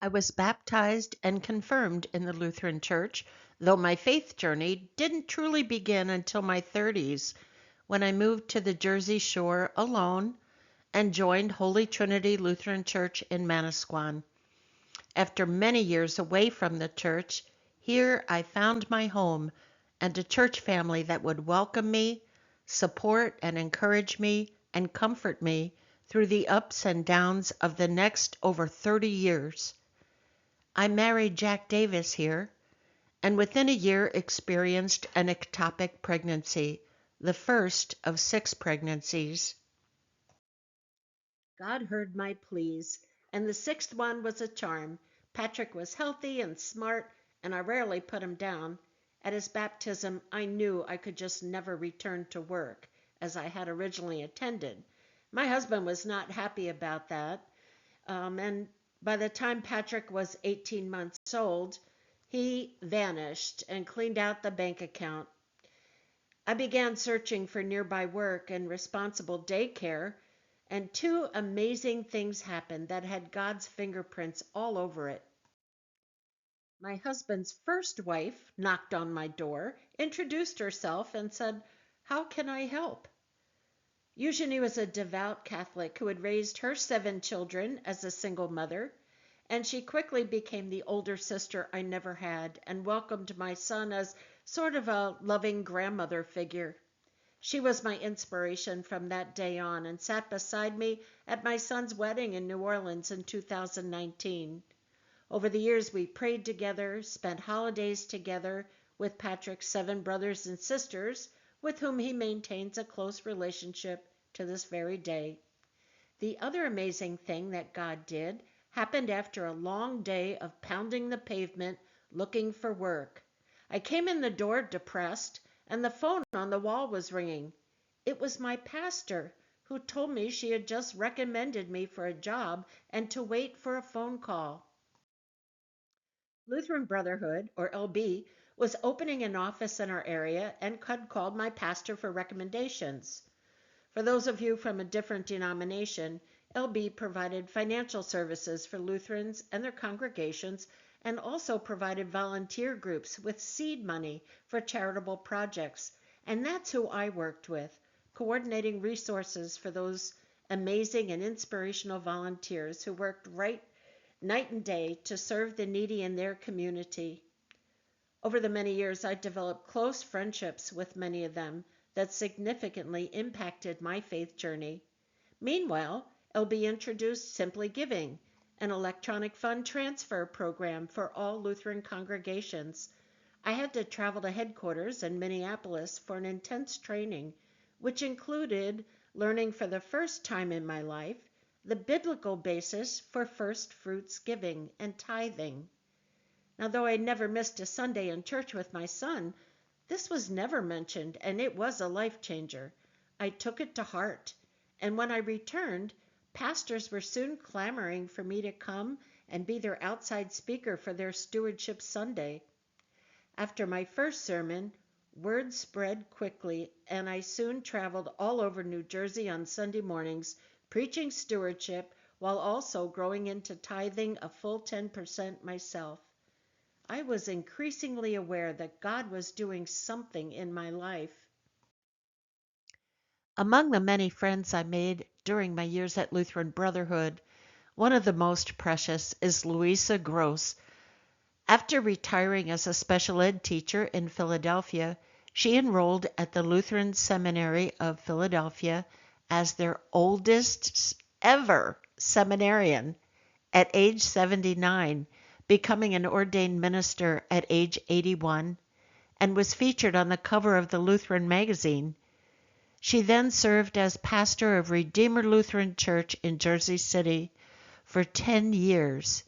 I was baptized and confirmed in the Lutheran Church, though my faith journey didn't truly begin until my 30s when I moved to the Jersey Shore alone and joined Holy Trinity Lutheran Church in Manasquan. After many years away from the church, here I found my home and a church family that would welcome me, support and encourage me, and comfort me through the ups and downs of the next over 30 years. I married Jack Davis here, and within a year experienced an ectopic pregnancy, the first of 6 pregnancies. God heard my pleas, and the sixth one was a charm. Patrick was healthy and smart, and I rarely put him down. At his baptism, I knew I could just never return to work, as I had originally intended. My husband was not happy about that, and by the time Patrick was 18 months old, he vanished and cleaned out the bank account. I began searching for nearby work and responsible daycare, and two amazing things happened that had God's fingerprints all over it. My husband's first wife knocked on my door, introduced herself, and said, "How can I help?" Eugenie was a devout Catholic who had raised her 7 children as a single mother, and she quickly became the older sister I never had and welcomed my son as sort of a loving grandmother figure. She was my inspiration from that day on and sat beside me at my son's wedding in New Orleans in 2019. Over the years, we prayed together, spent holidays together with Patrick's 7 brothers and sisters, with whom he maintains a close relationship to this very day. The other amazing thing that God did happened after a long day of pounding the pavement looking for work. I came in the door depressed, and the phone on the wall was ringing. It was my pastor, who told me she had just recommended me for a job and to wait for a phone call. Lutheran Brotherhood, or LB, was opening an office in our area and had called my pastor for recommendations. For those of you from a different denomination, LB provided financial services for Lutherans and their congregations and also provided volunteer groups with seed money for charitable projects. And that's who I worked with, coordinating resources for those amazing and inspirational volunteers who worked right night and day to serve the needy in their community. Over the many years, I developed close friendships with many of them that significantly impacted my faith journey. Meanwhile, LB introduced Simply Giving, an electronic fund transfer program for all Lutheran congregations. I had to travel to headquarters in Minneapolis for an intense training, which included learning for the first time in my life the biblical basis for first fruits giving and tithing. Now, though I never missed a Sunday in church with my son, this was never mentioned, and it was a life changer. I took it to heart, and when I returned, pastors were soon clamoring for me to come and be their outside speaker for their Stewardship Sunday. After my first sermon, word spread quickly, and I soon traveled all over New Jersey on Sunday mornings, preaching stewardship while also growing into tithing a full 10% myself. I was increasingly aware that God was doing something in my life. Among the many friends I made during my years at Lutheran Brotherhood, one of the most precious is Louisa Gross. After retiring as a special ed teacher in Philadelphia, she enrolled at the Lutheran Seminary of Philadelphia as their oldest ever seminarian at age 79, becoming an ordained minister at age 81, and was featured on the cover of the Lutheran magazine. She then served as pastor of Redeemer Lutheran Church in Jersey City for 10 years.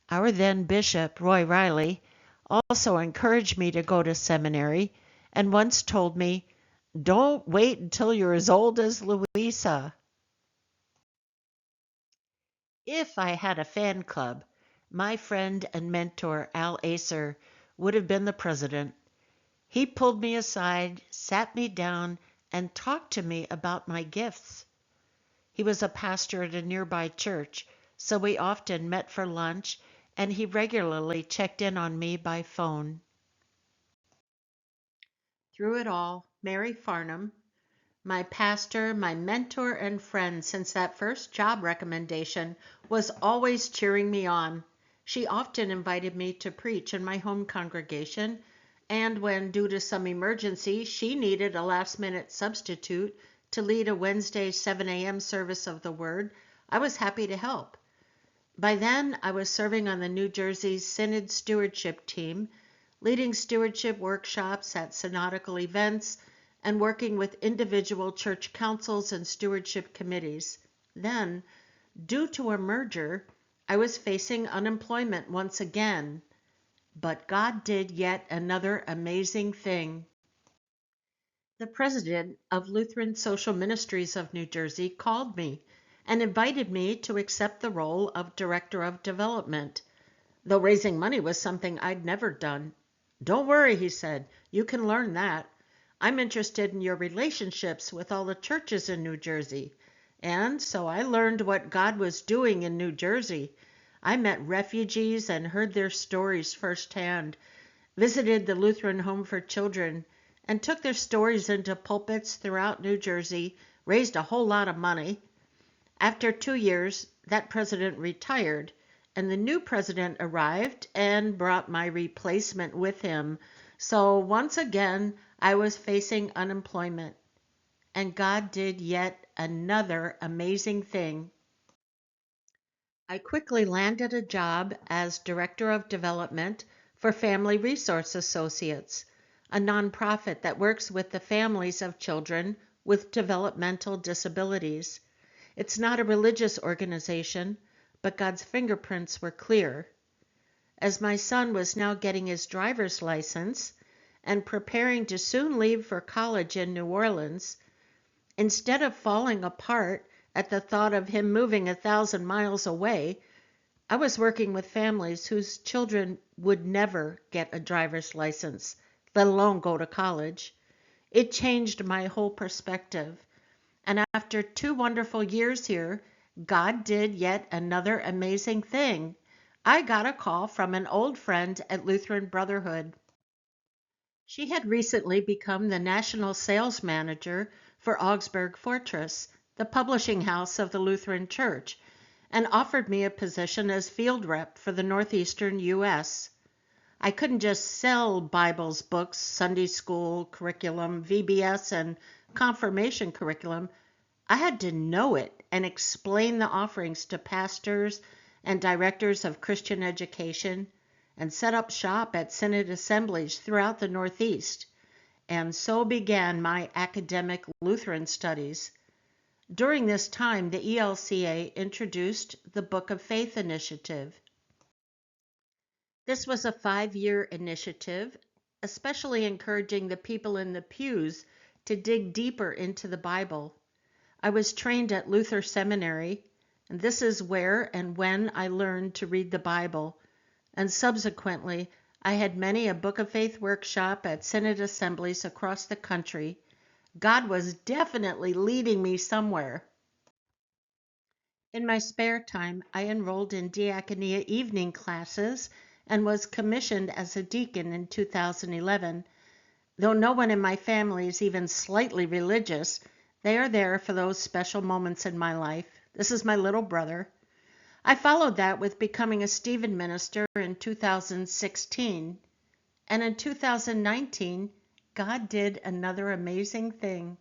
Our then bishop, Roy Riley, also encouraged me to go to seminary and once told me, "Don't wait until you're as old as Louisa." If I had a fan club, my friend and mentor Al Acer would have been the president. He pulled me aside, sat me down, and talked to me about my gifts. He was a pastor at a nearby church, so we often met for lunch, and he regularly checked in on me by phone. Through it all, Mary Farnham, my pastor, my mentor, and friend since that first job recommendation, was always cheering me on. She often invited me to preach in my home congregation, and when, due to some emergency, she needed a last-minute substitute to lead a Wednesday 7 a.m. service of the Word, I was happy to help. By then, I was serving on the New Jersey Synod Stewardship Team, leading stewardship workshops at synodical events, and working with individual church councils and stewardship committees. Then, due to a merger, I was facing unemployment once again. But God did yet another amazing thing. The president of Lutheran Social Ministries of New Jersey called me and invited me to accept the role of Director of Development, though raising money was something I'd never done. "Don't worry," he said, "you can learn that. I'm interested in your relationships with all the churches in New Jersey." And so I learned what God was doing in New Jersey. I met refugees and heard their stories firsthand, visited the Lutheran Home for Children, and took their stories into pulpits throughout New Jersey, raised a whole lot of money. After 2 years, that president retired, and the new president arrived and brought my replacement with him. So once again, I was facing unemployment. And God did yet another amazing thing. I quickly landed a job as Director of Development for Family Resource Associates, a nonprofit that works with the families of children with developmental disabilities. It's not a religious organization, but God's fingerprints were clear. As my son was now getting his driver's license and preparing to soon leave for college in New Orleans, instead of falling apart at the thought of him moving 1,000 miles away, I was working with families whose children would never get a driver's license, let alone go to college. It changed my whole perspective. And after 2 wonderful years here, God did yet another amazing thing. I got a call from an old friend at Lutheran Brotherhood. She had recently become the national sales manager for Augsburg Fortress, the publishing house of the Lutheran Church, and offered me a position as field rep for the northeastern U.S. I couldn't just sell Bibles, books, Sunday school curriculum, VBS, and confirmation curriculum. I had to know it and explain the offerings to pastors and directors of Christian education, and set up shop at synod assemblies throughout the Northeast. And so began my academic Lutheran studies. During this time, the ELCA introduced the Book of Faith initiative. This was a 5-year initiative, especially encouraging the people in the pews to dig deeper into the Bible. I was trained at Luther Seminary, and this is where and when I learned to read the Bible, and subsequently I had many a Book of Faith workshop at synod assemblies across the country. God was definitely leading me somewhere. In my spare time, I enrolled in diaconia evening classes and was commissioned as a deacon in 2011. Though no one in my family is even slightly religious, they are there for those special moments in my life. This is my little brother. I followed that with becoming a Stephen minister in 2016. And in 2019, God did another amazing thing.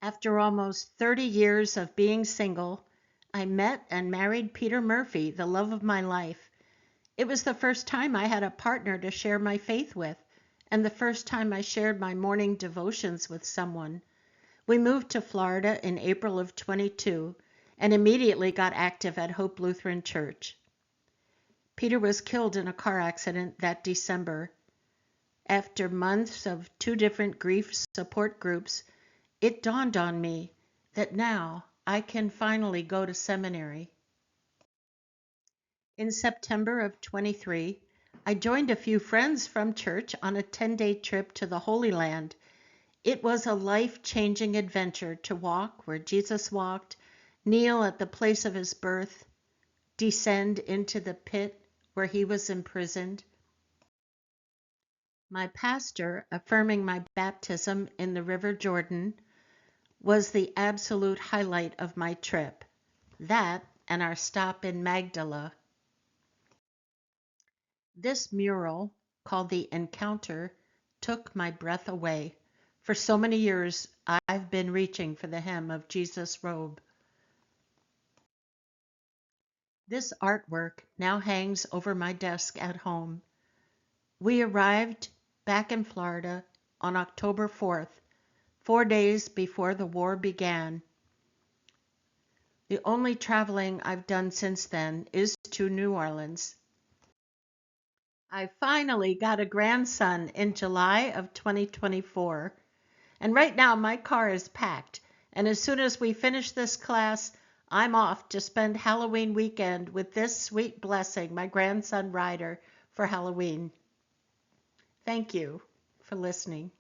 After almost 30 years of being single, I met and married Peter Murphy, the love of my life. It was the first time I had a partner to share my faith with, and the first time I shared my morning devotions with someone. We moved to Florida in April of 22 and immediately got active at Hope Lutheran Church. Peter was killed in a car accident that December. After months of 2 different grief support groups, it dawned on me that now I can finally go to seminary. In September of 23, I joined a few friends from church on a 10-day trip to the Holy Land. It was a life-changing adventure to walk where Jesus walked, kneel at the place of his birth, descend into the pit where he was imprisoned. My pastor affirming my baptism in the River Jordan was the absolute highlight of my trip. That and our stop in Magdala. This mural, called The Encounter, took my breath away. For so many years, I've been reaching for the hem of Jesus' robe. This artwork now hangs over my desk at home. We arrived back in Florida on October 4th, 4 days before the war began. The only traveling I've done since then is to New Orleans. I finally got a grandson in July of 2024, and right now my car is packed, and as soon as we finish this class, I'm off to spend Halloween weekend with this sweet blessing, my grandson Ryder, for Halloween. Thank you for listening.